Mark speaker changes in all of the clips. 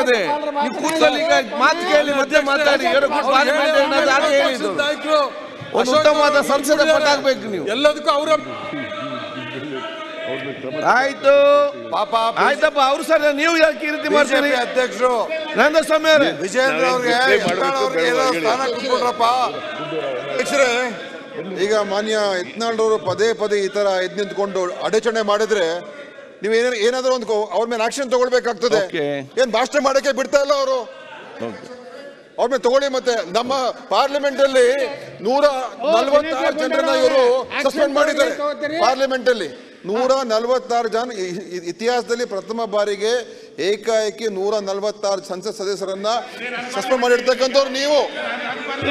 Speaker 1: ಹೋಗ್ತದೆ. ನೀವು ಕೂತ್ಕೊಳ್ಳಿ, ಈಗ ಮಾತು ಕೇಳಿ ಮತ್ತೆ ಮಾತಾಡಿ. ಪಾರ್ಲಿಮೆಂಟ್ ಹೇಳಿದ್ದು ಒಂದು ಉತ್ತಮವಾದ ಸಂಸದ ಪಟ್ಟಾಗಬೇಕು ನೀವು
Speaker 2: ಎಲ್ಲದಕ್ಕೂ ಅವರ
Speaker 1: ಆಯ್ತು ಆಯ್ತಪ್ಪ. ಅವ್ರು ಸರ್ ನೀವು ಯಾಕೆ ಈ ರೀತಿ ಮಾಡ್ತೀರಿ?
Speaker 2: ಅಧ್ಯಕ್ಷರು
Speaker 1: ನಂದಸ್ವಾಮಿ ಅವರೇ,
Speaker 2: ವಿಜಯೇಂದ್ರ ಅವ್ರಿಗೆ ಸ್ಥಾನ ಕೊಟ್ಬಿಟ್ರಪ್ಪ.
Speaker 3: ಅಧ್ಯಕ್ಷರೇ, ಈಗ ಮಾನ್ಯ ಯತ್ನಾಳ್ ಪದೇ ಪದೇ ಈ ತರ ಎದ್ದು ನಿಂತ್ಕೊಂಡು ಅಡಚಣೆ ಮಾಡಿದ್ರೆ ನೀವು ಏನಾದ್ರೂ ಒಂದು ಅವ್ರ ಮೇಲೆ ಆಕ್ಷನ್ ತಗೊಳ್ಬೇಕಾಗ್ತದೆ. ಏನ್ ಭಾಷಣ ಮಾಡಕ್ಕೆ ಬಿಡ್ತಾ ಇಲ್ಲ ಅವರು. ಅವ್ರ ಮೇಲೆ ತಗೊಳ್ಳಿ. ಮತ್ತೆ ನಮ್ಮ ಪಾರ್ಲಿಮೆಂಟ್ ಅಲ್ಲಿ 146 ಜನರನ್ನ ಇವರು ಸಸ್ಪೆಂಡ್ ಮಾಡಿದ್ದಾರೆ. ಪಾರ್ಲಿಮೆಂಟ್ ಅಲ್ಲಿ 146 ಜನ ಇತಿಹಾಸದಲ್ಲಿ ಪ್ರಥಮ ಬಾರಿಗೆ ಏಕಾಏಕಿ 146 ಸಂಸತ್ ಸದಸ್ಯರನ್ನ ಸಸ್ಪೆಂಡ್ ಮಾಡಿರ್ತಕ್ಕಂಥವ್ರು ನೀವು.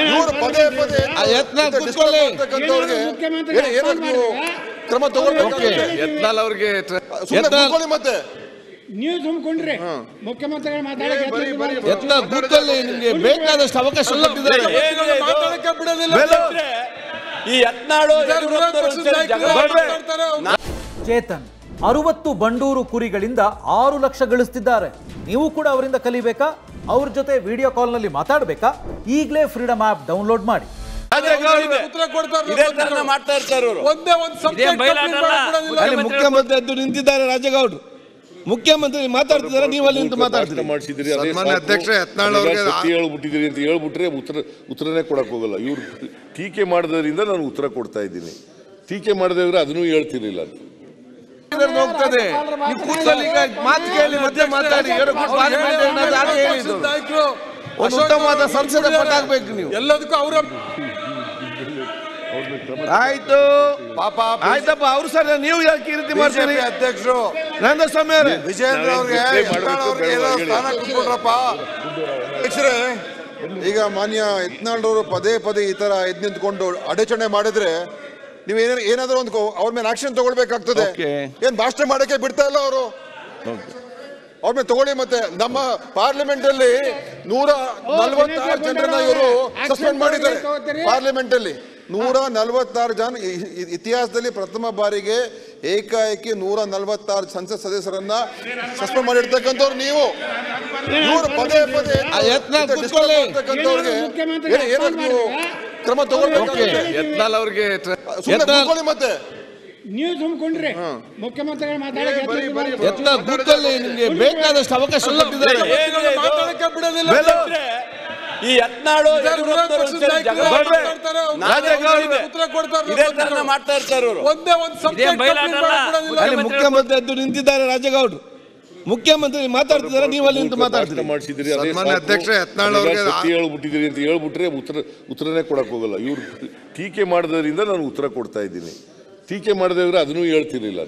Speaker 3: ಇವರು ಪದೇ ಪದೇ ಏನಾದ್ರು ಕ್ರಮ ತಗೊಳ್ಬೇಕು.
Speaker 1: ಯತ್ನಾಳ್ ಅವ್ರಿಗೆ
Speaker 3: ಮತ್ತೆ
Speaker 4: ನೀವು ತುಂಬಿಕೊಂಡ್ರೆ ಮುಖ್ಯಮಂತ್ರಿಗಳು ಮಾತಾಡಕ್ಕೆ
Speaker 1: ಯತ್ನಾಳ್ ಕೂತ್ಕೊಳ್ಳಿ, ನಿಮ್ಗೆ ಬೇಕಾದಷ್ಟು ಅವಕಾಶ ಕೊಟ್ಟಿದ್ದಾರೆ.
Speaker 2: ಮಾತಾಡಕ್ಕೆ ಬಿಡೋದಿಲ್ಲ
Speaker 5: ಈ ಯತ್ನಾಳು
Speaker 6: ಚೇತನ್ 60 ಬಂಡೂರು ಕುರಿಗಳಿಂದ 6 ಲಕ್ಷ ಗಳಿಸ್ತಿದ್ದಾರೆ. ನೀವು ಕೂಡ ಅವರಿಂದ ಕಲಿಬೇಕಾ? ಅವ್ರ ಜೊತೆ ವಿಡಿಯೋ ಕಾಲ್ನಲ್ಲಿ ಮಾತಾಡಬೇಕಾ? ಈಗಲೇ ಫ್ರೀಡಮ್ ಆ್ಯಪ್ ಡೌನ್ಲೋಡ್ ಮಾಡಿ.
Speaker 5: ಮಾಡ್ತಾ ಇರ್ತಾರೆ
Speaker 2: ಒಂದೇ ಒಂದು ಸಬ್ಜೆಕ್ಟ್
Speaker 1: ಮುಖ್ಯಮಂತ್ರಿ ಎದ್ದು ನಿಂತಿದ್ದಾರೆ. ರಾಜೇಗೌಡರು ಮುಖ್ಯಮಂತ್ರಿ ಮಾತಾಡ್ತಿದ್ದಾರೆ, ನೀವು ಅಲ್ಲಿ ನಿಂತು ಮಾತಾಡ್ತೀರಿ.
Speaker 3: ಅಧ್ಯಕ್ಷ ಯತ್ನಾಳ್
Speaker 7: ಹೇಳ್ಬಿಟ್ಟಿದ್ದೀರಿ ಅಂತ ಹೇಳ್ಬಿಟ್ರೆ ಉತ್ತರನೇ ಕೊಡಕ್ ಹೋಗಲ್ಲ. ಇವ್ರು ಟೀಕೆ ಮಾಡೋದ್ರಿಂದ ನಾನು ಉತ್ತರ ಕೊಡ್ತಾ ಇದ್ದೀನಿ. ಟೀಕೆ ಮಾಡದಿದ್ರೆ ಅದನ್ನೂ ಹೇಳ್ತಿರ್ಲಿಲ್ಲ.
Speaker 1: ಹೋಗ್ತದೆ. ನೀವು ಕೂತ್ಕೊಳ್ಳಿ, ಈಗ ಮಾತು ಕೇಳಿ ಮತ್ತೆ ಮಾತಾಡಿ. ಪಾರ್ಲಿಮೆಂಟ್ ಹೇಳಿದ್ದು ಒಂದು ಉತ್ತಮವಾದ ಸಂಸದ ಪಟ್ಟಾಗಬೇಕು ನೀವು
Speaker 2: ಎಲ್ಲದಕ್ಕೂ ಅವರ
Speaker 1: ಆಯ್ತು ಆಯ್ತಪ್ಪ. ಅವ್ರು ಸರ್ ನೀವು ಯಾಕೆ ಈ ರೀತಿ ಮಾಡ್ತೀರಿ?
Speaker 2: ಅಧ್ಯಕ್ಷರು
Speaker 1: ನಂದಸ್ವಾಮಿ ಅವರೇ,
Speaker 3: ವಿಜಯೇಂದ್ರ ಅವ್ರಿಗೆ ಸ್ಥಾನ ಕೊಟ್ಬಿಟ್ರಪ್ಪ. ಅಧ್ಯಕ್ಷರೇ, ಈಗ ಮಾನ್ಯ ಯತ್ನಾಳ್ ಪದೇ ಪದೇ ಈ ತರ ಎದ್ದು ನಿಂತ್ಕೊಂಡು ಅಡಚಣೆ ಮಾಡಿದ್ರೆ ನೀವು ಏನಾದ್ರೂ ಒಂದು ಅವ್ರ ಮೇಲೆ ಆಕ್ಷನ್ ತಗೊಳ್ಬೇಕಾಗ್ತದೆ. ಏನ್ ಭಾಷಣ ಮಾಡಕ್ಕೆ ಬಿಡ್ತಾ ಇಲ್ಲ ಅವರು. ಅವ್ರ ಮೇಲೆ ತಗೊಳ್ಳಿ. ಮತ್ತೆ ನಮ್ಮ ಪಾರ್ಲಿಮೆಂಟ್ ಅಲ್ಲಿ 146 ಜನರನ್ನ ಇವರು ಸಸ್ಪೆಂಡ್ ಮಾಡಿದ್ದಾರೆ. ಪಾರ್ಲಿಮೆಂಟ್ ಅಲ್ಲಿ 146 ಜನ ಇತಿಹಾಸದಲ್ಲಿ ಪ್ರಥಮ ಬಾರಿಗೆ ಏಕಾಏಕಿ 146 ಸಂಸತ್ ಸದಸ್ಯರನ್ನ ಸಸ್ಪೆಂಡ್ ಮಾಡಿರ್ತಕ್ಕಂಥವ್ರು ನೀವು. ಇವರು ಪದೇ ಪದೇ ಏನಾದ್ರು ಕ್ರಮ ತಗೊಳ್ಬೇಕು.
Speaker 1: ಯತ್ನಾಳ್ ಅವ್ರಿಗೆ
Speaker 3: ಮತ್ತೆ
Speaker 4: ನೀವು ತುಂಬಿಕೊಂಡ್ರೆ ಮುಖ್ಯಮಂತ್ರಿಗಳು ಮಾತಾಡಕ್ಕೆ
Speaker 1: ಯತ್ನಾಳ್ ಕೂತ್ಕೊಳ್ಳಿ, ನಿಮ್ಗೆ ಬೇಕಾದಷ್ಟು ಅವಕಾಶ ಕೊಟ್ಟಿದ್ದಾರೆ.
Speaker 2: ಮಾತಾಡಕ್ಕೆ ಬಿಡೋದಿಲ್ಲ
Speaker 5: ಈ ಯತ್ನಾಳು ಮಾಡ್ತಾ ಇರ್ತಾರೆ
Speaker 2: ಒಂದೇ ಒಂದು ಸಬ್ಜೆಕ್ಟ್
Speaker 1: ಮುಖ್ಯಮಂತ್ರಿ ಎದ್ದು ನಿಂತಿದ್ದಾರೆ. ರಾಜೇಗೌಡರು ಮುಖ್ಯಮಂತ್ರಿ ಮಾತಾಡ್ತಿದ್ದಾರೆ, ನೀವು ಅಲ್ಲಿ ನಿಂತು ಮಾತಾಡ್ತೀರಿ.
Speaker 3: ಅಧ್ಯಕ್ಷ ಯತ್ನಾಳ್
Speaker 7: ಹೇಳ್ಬಿಟ್ಟಿದ್ದೀರಿ ಅಂತ ಹೇಳ್ಬಿಟ್ರೆ ಉತ್ತರನೇ ಕೊಡಕ್ ಹೋಗಲ್ಲ. ಇವ್ರು ಟೀಕೆ ಮಾಡೋದ್ರಿಂದ ನಾನು ಉತ್ತರ ಕೊಡ್ತಾ ಇದ್ದೀನಿ. ಟೀಕೆ ಮಾಡದಿದ್ರೆ ಅದನ್ನೂ ಹೇಳ್ತಿರ್ಲಿಲ್ಲ.